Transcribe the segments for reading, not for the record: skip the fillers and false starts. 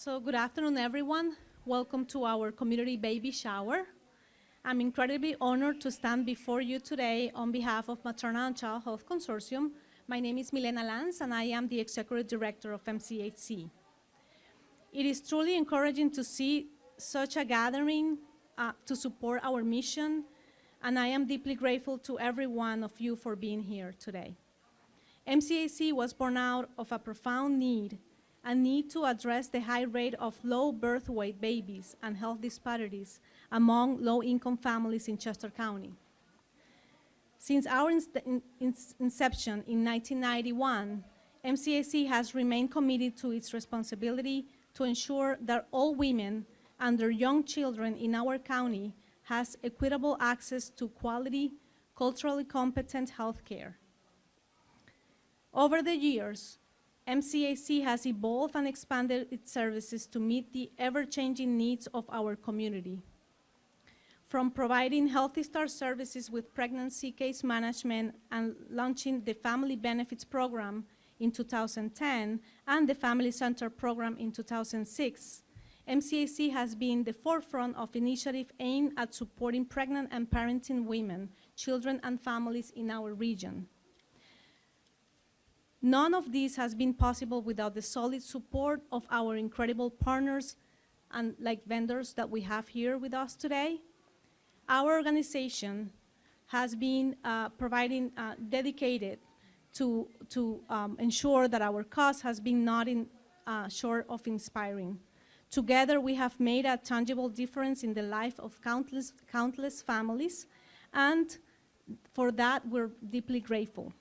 So good afternoon, everyone. Welcome to our community baby shower. I'm incredibly honored to stand before you today on behalf of Maternal and Child Health Consortium. My name is Milena Lanz, and I am the Executive Director of MCHC. It is truly encouraging to see such a gathering to support our mission, and I am deeply grateful to every one of you for being here today. MCHC was born out of a profound need, a need to address the high rate of low birth weight babies and health disparities among low-income families in Chester County. Since our inception in 1991, MCHC has remained committed to its responsibility to ensure that all women and their young children in our county has equitable access to quality, culturally competent health care. Over the years, MCHC has evolved and expanded its services to meet the ever-changing needs of our community. From providing Healthy Start services with pregnancy case management and launching the Family Benefits Program in 2010 and the Family Center Program in 2006, MCHC has been the forefront of initiatives aimed at supporting pregnant and parenting women, children, and families in our region. None of this has been possible without the solid support of our incredible partners and vendors that we have here with us today. Our organization has been dedicated to ensure that our cause has been nothing short of inspiring. Together, we have made a tangible difference in the life of countless families, and for that, we're deeply grateful.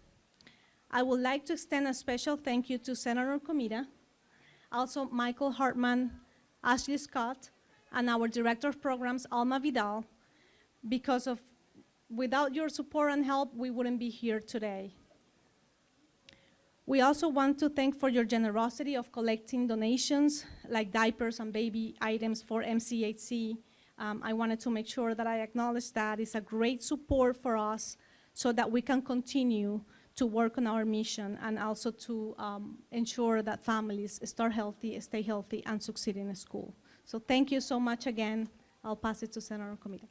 I would like to extend a special thank you to Senator Comitta, also Michael Hartman, Ashley Scott, and our Director of Programs, Alma Vidal, because without your support and help, we wouldn't be here today. We also want to thank for your generosity of collecting donations like diapers and baby items for MCHC. I wanted to make sure that I acknowledge that. It's a great support for us so that we can continue to work on our mission and also to ensure that families start healthy, stay healthy, and succeed in school. So thank you so much again. I'll pass it to Senator Comitta.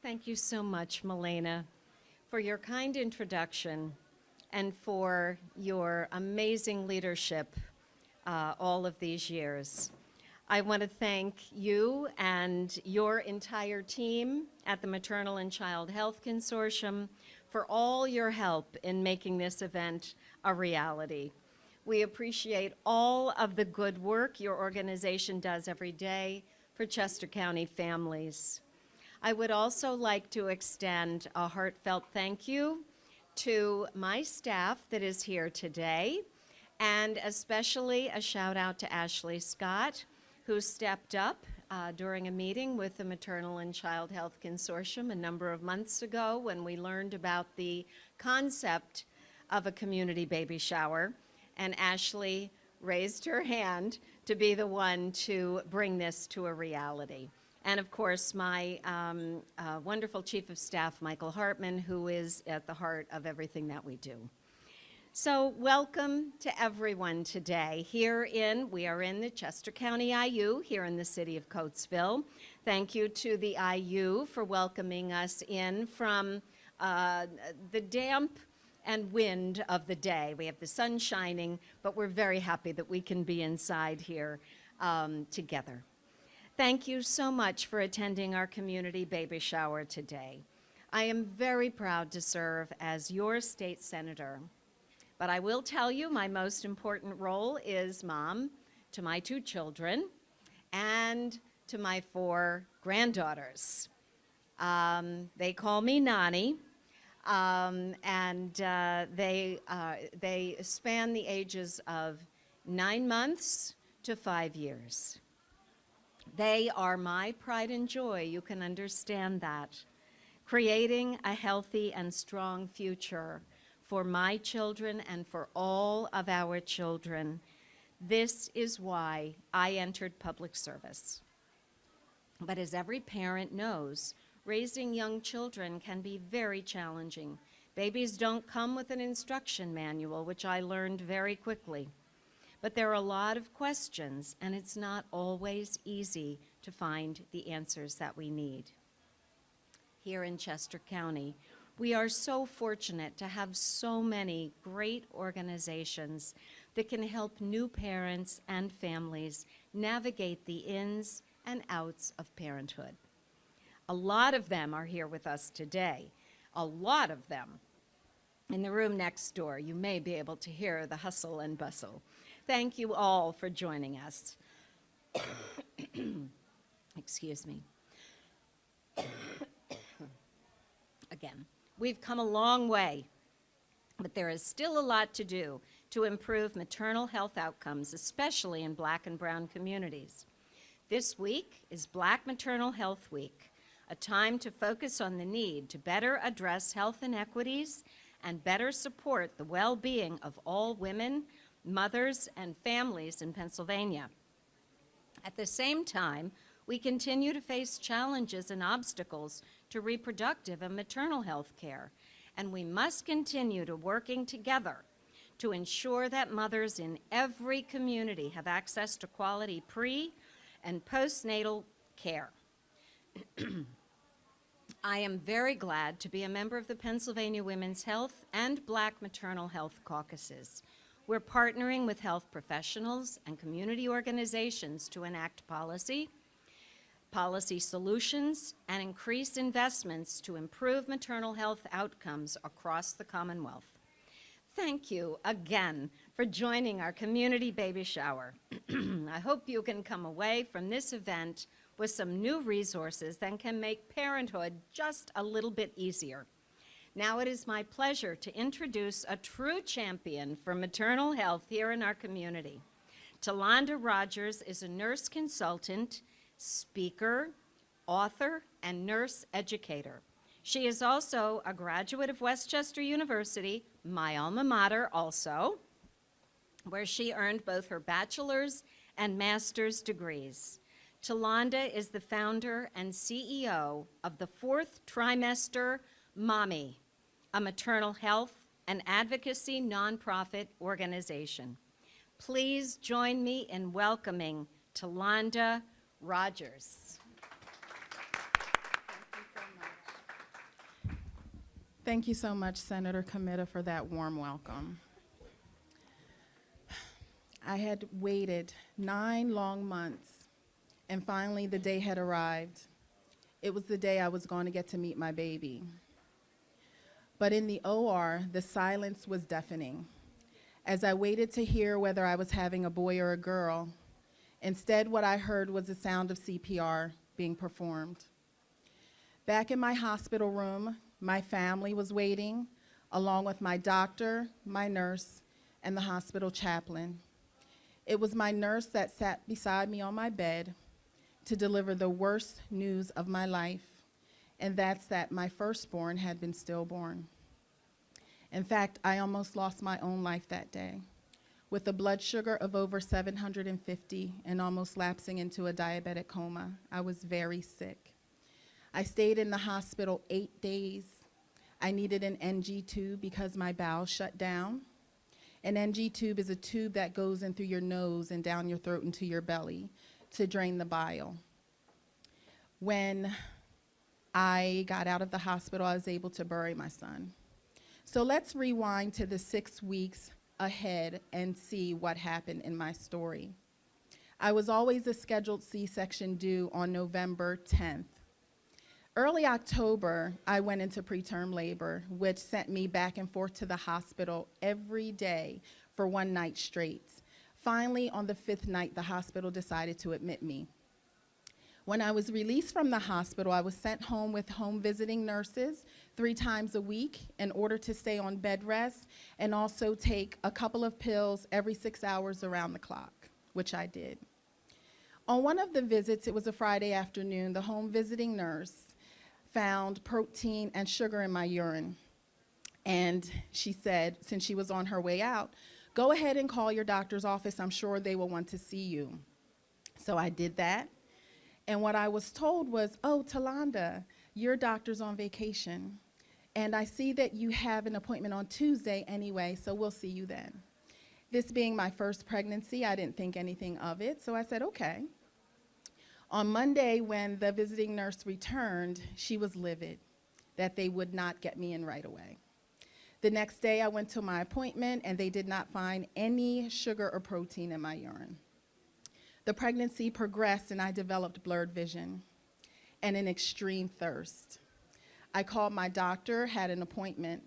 Thank you so much, Milena, for your kind introduction and for your amazing leadership all of these years. I want to thank you and your entire team at the Maternal and Child Health Consortium for all your help in making this event a reality. We appreciate all of the good work your organization does every day for Chester County families. I would also like to extend a heartfelt thank you to my staff that is here today, and especially a shout out to Ashley Scott, who stepped up during a meeting with the Maternal and Child Health Consortium a number of months ago when we learned about the concept of a community baby shower, and Ashley raised her hand to be the one to bring this to a reality. And of course, my wonderful Chief of Staff, Michael Hartman, who is at the heart of everything that we do. So welcome to everyone today. We are in the Chester County IU here in the city of Coatesville. Thank you to the IU for welcoming us in from the damp and wind of the day. We have the sun shining, but we're very happy that we can be inside here together. Thank you so much for attending our community baby shower today. I am very proud to serve as your state senator. But I will tell you my most important role is mom to my 2 children and to my 4 granddaughters. They call me Nani, and they span the ages of 9 months to 5 years. They are my pride and joy, you can understand that. Creating a healthy and strong future for my children and for all of our children. This is why I entered public service. But as every parent knows, raising young children can be very challenging Babies don't come with an instruction manual, which I learned very quickly. But there are a lot of questions, and it's not always easy to find the answers that we need. Here in Chester County, we are so fortunate to have so many great organizations that can help new parents and families navigate the ins and outs of parenthood. A lot of them are here with us today, a lot of them. In the room next door, you may be able to hear the hustle and bustle. Thank you all for joining us. Excuse me. Again, we've come a long way, but there is still a lot to do to improve maternal health outcomes, especially in Black and brown communities. This week is Black Maternal Health Week, a time to focus on the need to better address health inequities and better support the well-being of all women, mothers, and families in Pennsylvania. At the same time, we continue to face challenges and obstacles to reproductive and maternal health care, and we must continue to working together to ensure that mothers in every community have access to quality pre- and postnatal care. I am very glad to be a member of the Pennsylvania Women's Health and Black Maternal Health Caucuses. We're partnering with health professionals and community organizations to enact policy solutions, and increase investments to improve maternal health outcomes across the Commonwealth. Thank you again for joining our community baby shower. I hope you can come away from this event with some new resources that can make parenthood just a little bit easier. Now it is my pleasure to introduce a true champion for maternal health here in our community. Talonda Rogers is a nurse consultant, speaker, author, and nurse educator. She is also a graduate of Westchester University, my alma mater also, where she earned both her bachelor's and master's degrees. Talonda is the founder and CEO of the fourth Trimester MAHMEE, a maternal health and advocacy nonprofit organization. Please join me in welcoming Talonda Rogers. Thank you so much, Senator Comitta, for that warm welcome. I had waited 9 long months, and finally the day had arrived. It was the day I was going to get to meet my baby. But in the OR, the silence was deafening. As I waited to hear whether I was having a boy or a girl, instead what I heard was the sound of CPR being performed. Back in my hospital room, my family was waiting, along with my doctor, my nurse, and the hospital chaplain. It was my nurse that sat beside me on my bed to deliver the worst news of my life, and that's that my firstborn had been stillborn. In fact, I almost lost my own life that day, with a blood sugar of over 750 and almost lapsing into a diabetic coma. I was very sick. I stayed in the hospital 8 days. I needed an NG tube because my bowels shut down. An NG tube is a tube that goes in through your nose and down your throat into your belly to drain the bile. When I got out of the hospital, I was able to bury my son. So let's rewind to the 6 weeks ahead and see what happened in my story. I was always a scheduled C-section due on November 10th. Early October, I went into preterm labor, which sent me back and forth to the hospital every day for 1 night straight. Finally, on the 5th night, the hospital decided to admit me. When I was released from the hospital, I was sent home with home visiting nurses 3 times a week in order to stay on bed rest and also take a couple of pills every 6 hours around the clock, which I did. On one of the visits, it was a Friday afternoon, the home visiting nurse found protein and sugar in my urine. And she said, since she was on her way out, go ahead and call your doctor's office. I'm sure they will want to see you. So I did that. And what I was told was, oh, Talonda, your doctor's on vacation. and I see that you have an appointment on Tuesday anyway, so we'll see you then. This being my first pregnancy, I didn't think anything of it, so I said, okay. On Monday, when the visiting nurse returned, she was livid that they would not get me in right away. The next day, I went to my appointment, and they did not find any sugar or protein in my urine. The pregnancy progressed, and I developed blurred vision and an extreme thirst. I called my doctor, had an appointment,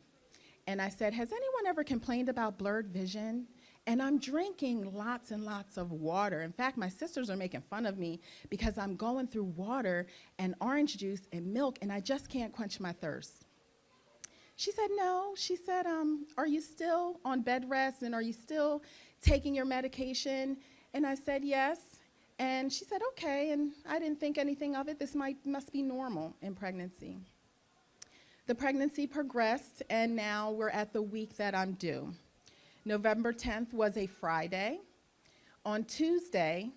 and I said, has anyone ever complained about blurred vision? And I'm drinking lots and lots of water. In fact, my sisters are making fun of me because I'm going through water and orange juice and milk, and I just can't quench my thirst. She said, no. She said, are you still on bed rest, and are you still taking your medication? And I said, yes. And she said, okay, and I didn't think anything of it. This must be normal in pregnancy. The pregnancy progressed, and now we're at the week that I'm due. November 10th was a Friday. On Tuesday,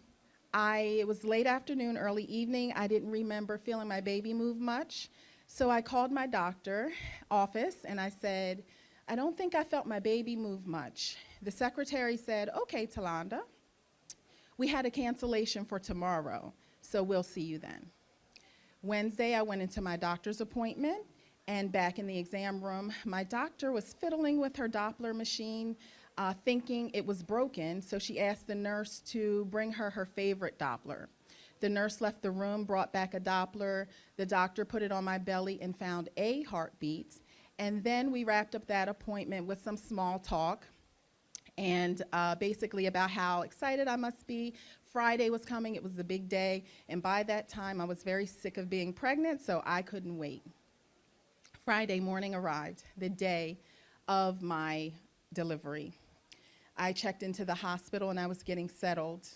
it was late afternoon, early evening. I didn't remember feeling my baby move much. So I called my doctor office, and I said, I don't think I felt my baby move much. The secretary said, okay, Talonda, we had a cancellation for tomorrow, so we'll see you then. Wednesday, I went into my doctor's appointment, and back in the exam room, my doctor was fiddling with her Doppler machine, thinking it was broken, so she asked the nurse to bring her her favorite Doppler. The nurse left the room, brought back a Doppler. The doctor put it on my belly and found a heartbeat. And then we wrapped up that appointment with some small talk, and basically about how excited I must be. Friday was coming, it was the big day, and by that time I was very sick of being pregnant, so I couldn't wait. Friday morning arrived, the day of my delivery. I checked into the hospital and I was getting settled,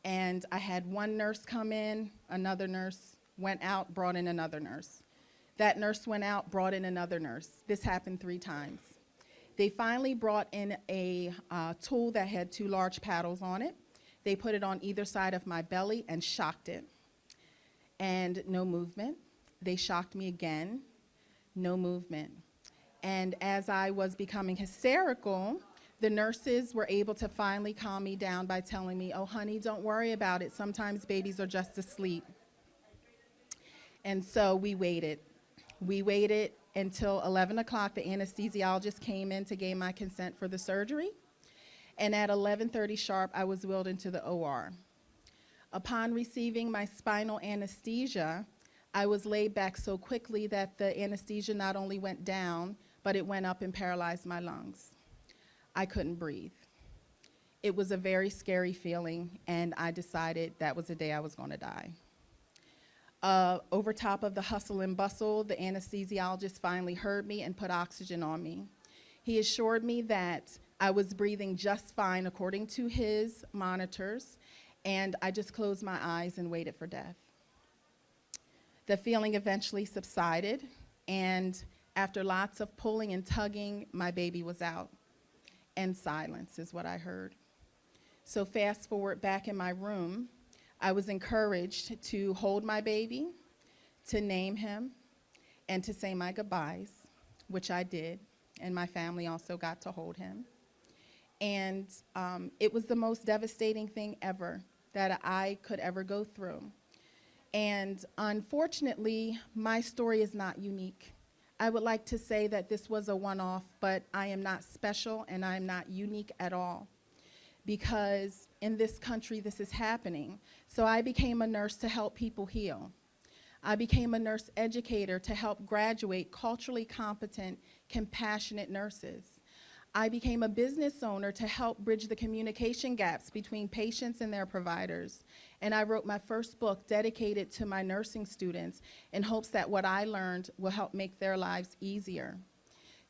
and I had one nurse come in, another nurse went out, brought in another nurse. That nurse went out, brought in another nurse. This happened 3 times. They finally brought in a tool that had 2 large paddles on it. They put it on either side of my belly and shocked it, and no movement. They shocked me again, no movement. And as I was becoming hysterical, the nurses were able to finally calm me down by telling me, oh, honey, don't worry about it. Sometimes babies are just asleep. And so we waited. We waited until 11 o'clock. The anesthesiologist came in to gain my consent for the surgery. And at 11:30 sharp, I was wheeled into the OR. Upon receiving my spinal anesthesia, I was laid back so quickly that the anesthesia not only went down, but it went up and paralyzed my lungs. I couldn't breathe. It was a very scary feeling, and I decided that was the day I was going to die. Over top of the hustle and bustle, the anesthesiologist finally heard me and put oxygen on me. He assured me that I was breathing just fine according to his monitors, and I just closed my eyes and waited for death. The feeling eventually subsided, and after lots of pulling and tugging, my baby was out. And silence is what I heard. So fast forward back in my room, I was encouraged to hold my baby, to name him, and to say my goodbyes, which I did, and my family also got to hold him. And it was the most devastating thing ever that I could ever go through. And unfortunately, my story is not unique. I would like to say that this was a one-off, but I am not special and I am not unique at all, because in this country this is happening. So I became a nurse to help people heal. I became a nurse educator to help graduate culturally competent, compassionate nurses. I became a business owner to help bridge the communication gaps between patients and their providers. And I wrote my first book dedicated to my nursing students in hopes that what I learned will help make their lives easier.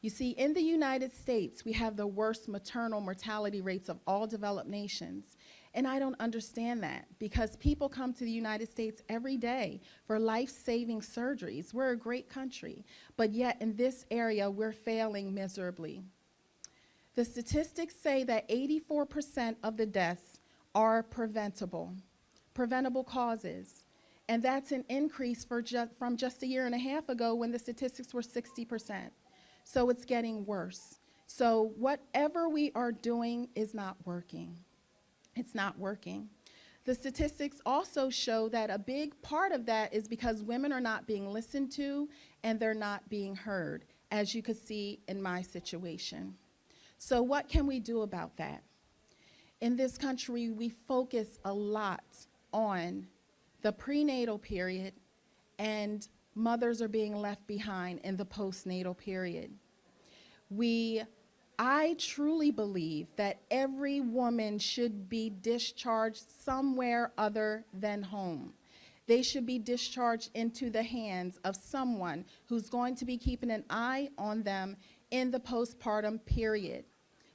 You see, in the United States, we have the worst maternal mortality rates of all developed nations. And I don't understand that, because people come to the United States every day for life-saving surgeries. We're a great country, but yet in this area, we're failing miserably. The statistics say that 84% of the deaths are preventable causes. And that's an increase from just a year and a half ago when the statistics were 60%. So it's getting worse. So whatever we are doing is not working. It's not working. The statistics also show that a big part of that is because women are not being listened to and they're not being heard, as you could see in my situation. So what can we do about that? In this country, we focus a lot on the prenatal period, and mothers are being left behind in the postnatal period. I truly believe that every woman should be discharged somewhere other than home. They should be discharged into the hands of someone who's going to be keeping an eye on them in the postpartum period.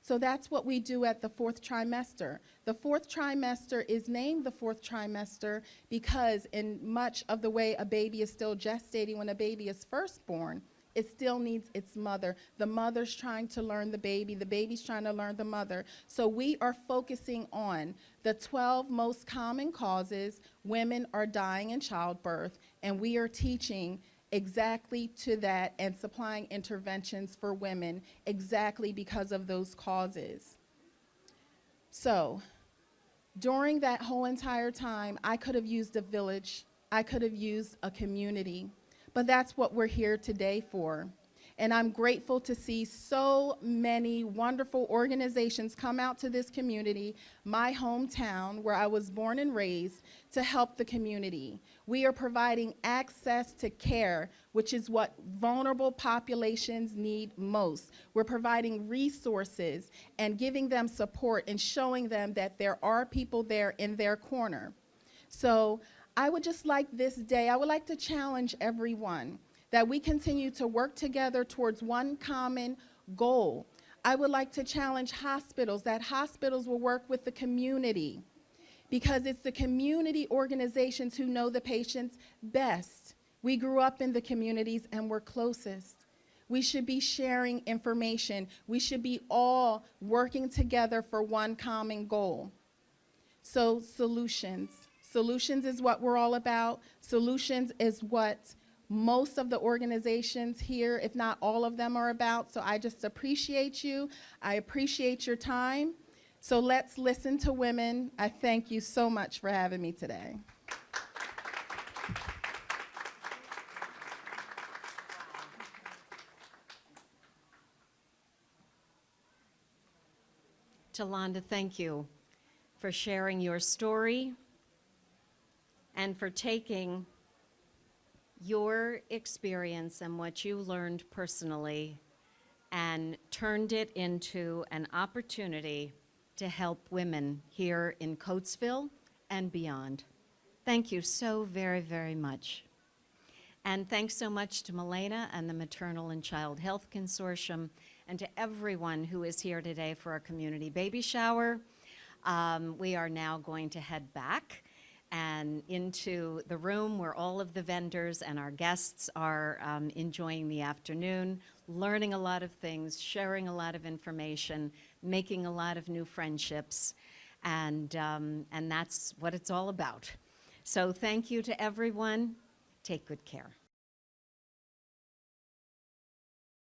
So that's what we do at the 4th trimester. The 4th trimester is named the 4th trimester because in much of the way a baby is still gestating when a baby is first born, it still needs its mother. The mother's trying to learn the baby's trying to learn the mother. So we are focusing on the 12 most common causes women are dying in childbirth, and we are teaching exactly to that and supplying interventions for women exactly because of those causes. So during that whole entire time, I could have used a village, I could have used a community, but that's what we're here today for. And I'm grateful to see so many wonderful organizations come out to this community, my hometown, where I was born and raised, to help the community. We are providing access to care, which is what vulnerable populations need most. We're providing resources and giving them support and showing them that there are people there in their corner. So I would just like this day, I would like to challenge everyone that we continue to work together towards one common goal. I would like to challenge hospitals, that hospitals will work with the community, because it's the community organizations who know the patients best. We grew up in the communities and we're closest. We should be sharing information. We should be all working together for one common goal. So solutions. Solutions is what we're all about. Solutions is what most of the organizations here, if not all of them, are about. So I just appreciate you. I appreciate your time. So let's listen to women. I thank you so much for having me today. Talonda, thank you for sharing your story and for taking your experience and what you learned personally and turned it into an opportunity to help women here in Coatesville and beyond. Thank you so very, very much. And thanks so much to Milena and the Maternal and Child Health Consortium, and to everyone who is here today for our community baby shower. We are now going to head back and into the room where all of the vendors and our guests are enjoying the afternoon, learning a lot of things, sharing a lot of information, making a lot of new friendships, and that's what it's all about. So thank you to everyone. Take good care.